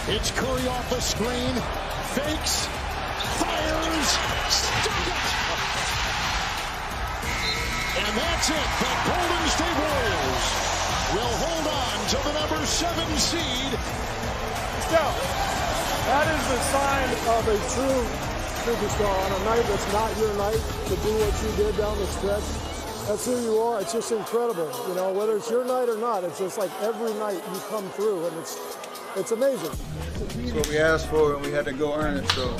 It's Curry off the screen, fakes, fires, stop it! And that's it. The Golden State Warriors will hold on to the number 7 seed. Steph, that is the sign of a true superstar on a night that's not your night to do what you did down the stretch. That's who you are. It's just incredible. You know, whether it's your night or not, it's just like every night you come through, and it's amazing. It's what we asked for, and we had to go earn it. So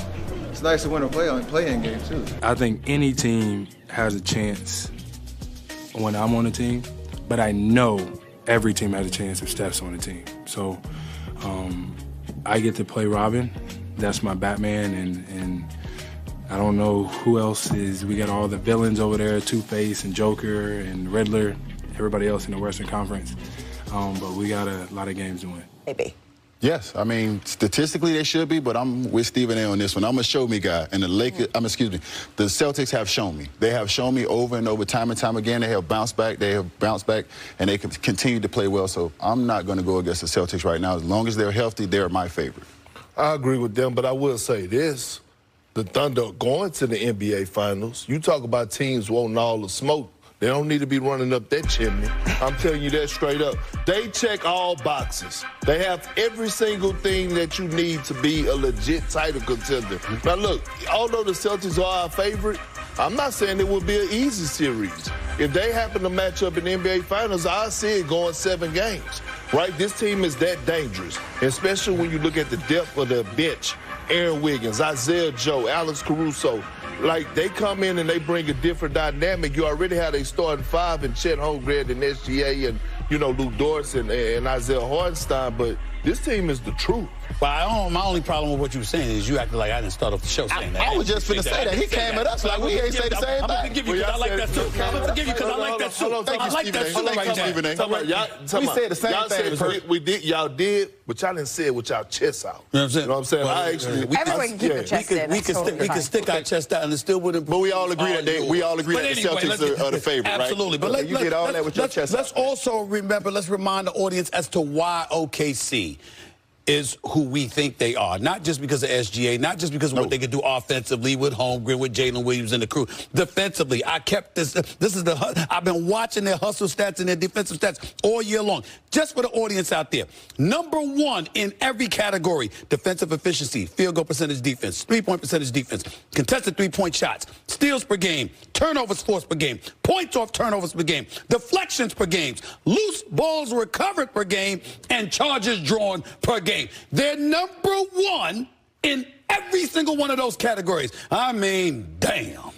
it's nice to win a play-in game too. I think any team has a chance when I'm on the team, but I know every team has a chance if Steph's on the team. So I get to play Robin. That's my Batman, and I don't know who else is. We got all the villains over there, Two-Face and Joker and Riddler, everybody else in the Western Conference. But we got a lot of games to win. Maybe. Yes, I mean, statistically they should be, but I'm with Stephen A on this one. I'm a show me guy, and the the Celtics have shown me. They have shown me over and over, time and time again. They have bounced back, and they can continue to play well. So I'm not going to go against the Celtics right now. As long as they're healthy, they're my favorite. I agree with them, but I will say this. The Thunder going to the NBA Finals. You talk about teams wanting all the smoke. They don't need to be running up that chimney. I'm telling you that straight up. They check all boxes. They have every single thing that you need to be a legit title contender. Now, look, although the Celtics are our favorite, I'm not saying it will be an easy series. If they happen to match up in the NBA Finals, I see it going 7 games, right? This team is that dangerous, especially when you look at the depth of the bench. Aaron Wiggins, Isaiah Joe, Alex Caruso. Like, they come in and they bring a different dynamic. You already had a starting 5 in Chet Holmgren and SGA and, you know, Luke Dorsey and Isaiah Hartenstein, but this team is the truth. Well, my only problem with what you were saying is you acted like I didn't start off the show saying that. I was just finna say that. He came at us like we ain't say the same thing. I'm going to forgive you because I like that suit. I'm going to forgive you because I like that suit. I like that suit right there. We said the same thing. Y'all did, but y'all didn't say it with y'all chests out. You know what I'm saying? Everyone can keep their chest in. We can stick our chest out and it still wouldn't. But we all agree that the Celtics are the favorite, right? Absolutely. But you did all that with your chest out. Let's also remember, let's remind the audience as to why OKC is who we think they are. Not just because of SGA, not just because of what they can do offensively with Holmgren, with Jalen Williams and the crew. Defensively, I kept this. I've been watching their hustle stats and their defensive stats all year long. Just for the audience out there. Number 1 in every category: defensive efficiency, field goal percentage defense, 3-point percentage defense, contested 3-point shots, steals per game, turnovers forced per game, points off turnovers per game, deflections per game, loose balls recovered per game, and charges drawn per game. They're number 1 in every single one of those categories. I mean, damn.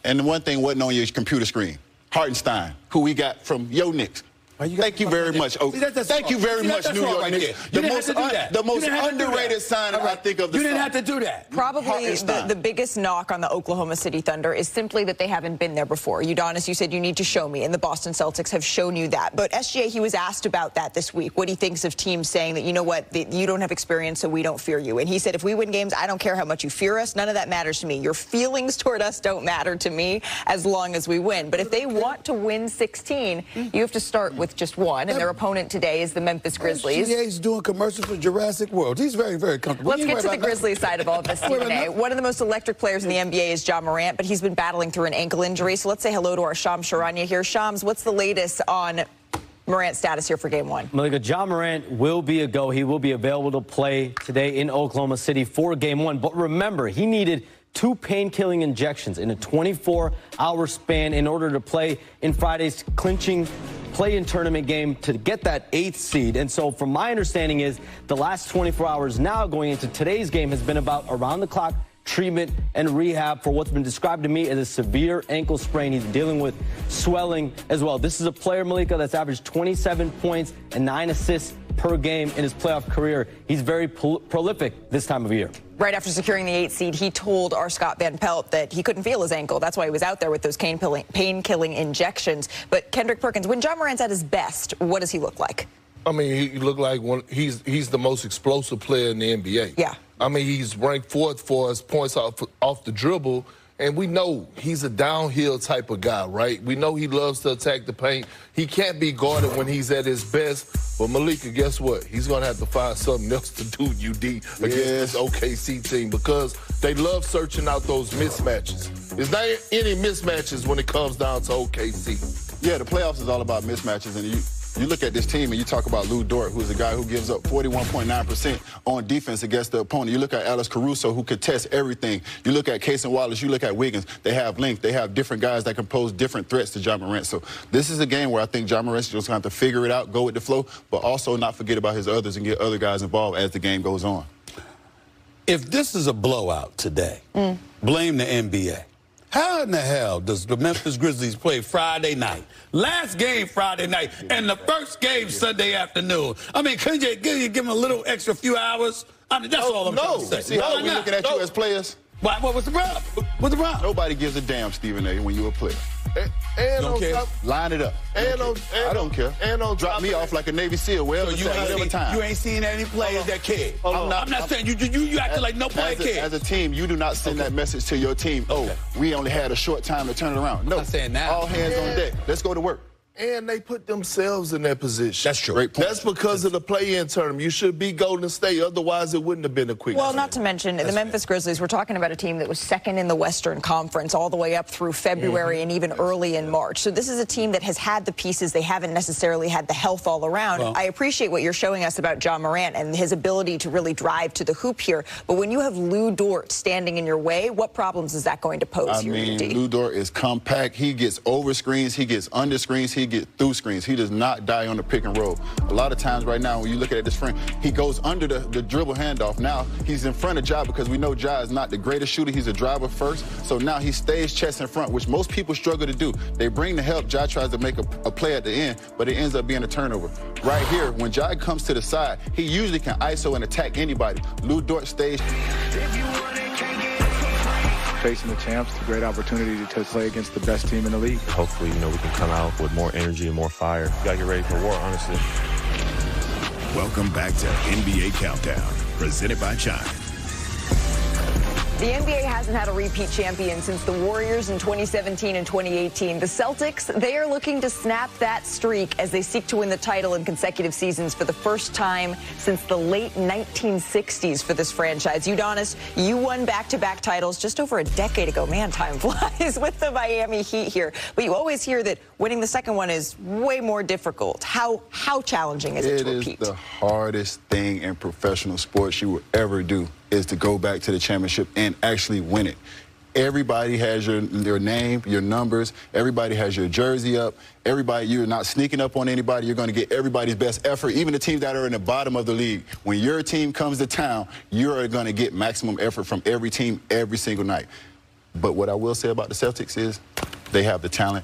And the one thing wasn't on your computer screen, Hartenstein, who we got from Yo Knicks. Thank you very much, Oak. Thank you very much, New York Knicks. The most underrated signing, I think, of the You didn't have to do that. Probably the biggest knock on the Oklahoma City Thunder is simply that they haven't been there before. Udonis, you said you need to show me, and the Boston Celtics have shown you that. But SGA, he was asked about that this week, what he thinks of teams saying that, you know what, you don't have experience, so we don't fear you. And he said, if we win games, I don't care how much you fear us. None of that matters to me. Your feelings toward us don't matter to me as long as we win. But if they want to win 16, you have to start with just 1, and their opponent today is the Memphis Grizzlies. SGA's doing commercials for Jurassic World. He's very, very comfortable. Let's get to the Grizzlies side of all this today. One of the most electric players in the NBA is Ja Morant, but he's been battling through an ankle injury. So let's say hello to our Shams Charania here. Shams, what's the latest on Morant's status here for Game 1? Malika, Ja Morant will be a go. He will be available to play today in Oklahoma City for Game 1. But remember, he needed 2 pain-killing injections in a 24-hour span in order to play in Friday's clinching play-in tournament game to get that 8th seed. And so from my understanding is the last 24 hours now going into today's game has been about around-the-clock treatment and rehab for what's been described to me as a severe ankle sprain. He's dealing with swelling as well. This is a player, Malika, that's averaged 27 points and 9 assists per game in his playoff career. He's very prolific this time of year. Right after securing the 8th seed, he told our Scott Van Pelt that he couldn't feel his ankle. That's why he was out there with those pain-killing injections. But Kendrick Perkins, when Ja Morant's at his best, what does he look like? I mean, he looked like he's the most explosive player in the NBA. Yeah. I mean, he's ranked 4th for his points off the dribble, And we know he's a downhill type of guy, right? We know he loves to attack the paint. He can't be guarded when he's at his best. But Malika, guess what? He's going to have to find something else to do, UD, against this OKC team, because they love searching out those mismatches. There's not any mismatches when it comes down to OKC. Yeah, the playoffs is all about mismatches, and you look at this team and you talk about Lou Dort, who's a guy who gives up 41.9% on defense against the opponent. You look at Alex Caruso, who could test everything. You look at Casey Wallace, you look at Wiggins. They have length. They have different guys that can pose different threats to Ja Morant. So this is a game where I think Ja Morant's just going to have to figure it out, go with the flow, but also not forget about his others and get other guys involved as the game goes on. If this is a blowout today, blame the NBA. How in the hell does the Memphis Grizzlies play Friday night? Last game Friday night, and the first game Sunday afternoon. I mean, couldn't you give them a little extra few hours? I mean, that's all I'm trying to say. See how we're looking at you as players? What's the problem? What's the problem? Nobody gives a damn, Stephen A., when you're a player. And don't care? Line it up. I don't care. And drop me off like a Navy SEAL. Well, you ain't seen any players that care. I'm not saying you acting like no player cares. As a team, you do not send that message to your team. Oh, we only had a short time to turn it around. No, I'm not saying that. All hands on deck. Let's go to work. And they put themselves in that position. That's true. Great point. That's because of the play-in tournament. You should be Golden State. Otherwise, it wouldn't have been a quick. Well, not to mention the Memphis Grizzlies. We're talking about a team that was second in the Western Conference all the way up through February and even early in March. So this is a team that has had the pieces. They haven't necessarily had the health all around. Well, I appreciate what you're showing us about Ja Morant and his ability to really drive to the hoop here. But when you have Lou Dort standing in your way, what problems is that going to pose here? Lou Dort is compact. He gets over screens. He gets under screens. He gets through screens. He does not die on the pick and roll. A lot of times right now when you look at this frame, he goes under the dribble handoff. Now he's in front of Ja because we know Ja is not the greatest shooter. He's a driver first. So now he stays chest in front, which most people struggle to do. They bring the help. Ja tries to make a play at the end, but it ends up being a turnover. Right here, when Ja comes to the side, he usually can ISO and attack anybody. Lou Dort stays. Facing the champs, it's a great opportunity to play against the best team in the league. Hopefully, we can come out with more energy and more fire. We got to get ready for war, honestly. Welcome back to NBA Countdown, presented by Chime. The NBA hasn't had a repeat champion since the Warriors in 2017 and 2018. The Celtics, they are looking to snap that streak as they seek to win the title in consecutive seasons for the first time since the late 1960s for this franchise. Udonis, you won back-to-back titles just over a decade ago. Man, time flies with the Miami Heat here. But you always hear that winning the second one is way more difficult. How challenging is it to repeat? It is the hardest thing in professional sports you will ever do, is to go back to the championship and actually win it. Everybody has your name, your numbers. Everybody has your jersey up. Everybody, you're not sneaking up on anybody. You're going to get everybody's best effort, even the teams that are in the bottom of the league. When your team comes to town, you're going to get maximum effort from every team every single night. But what I will say about the Celtics is they have the talent,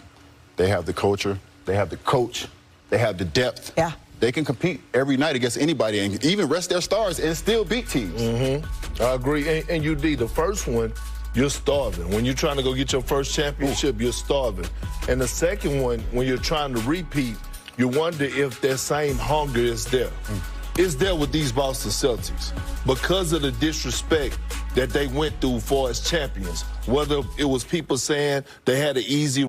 they have the culture, they have the coach, they have the depth. Yeah. They can compete every night against anybody and even rest their stars and still beat teams. I agree. And you did the first one, you're starving. When you're trying to go get your first championship, you're starving. And the second one, when you're trying to repeat, you wonder if that same hunger is there. It's there with these Boston Celtics because of the disrespect that they went through for as champions. Whether it was people saying they had an easy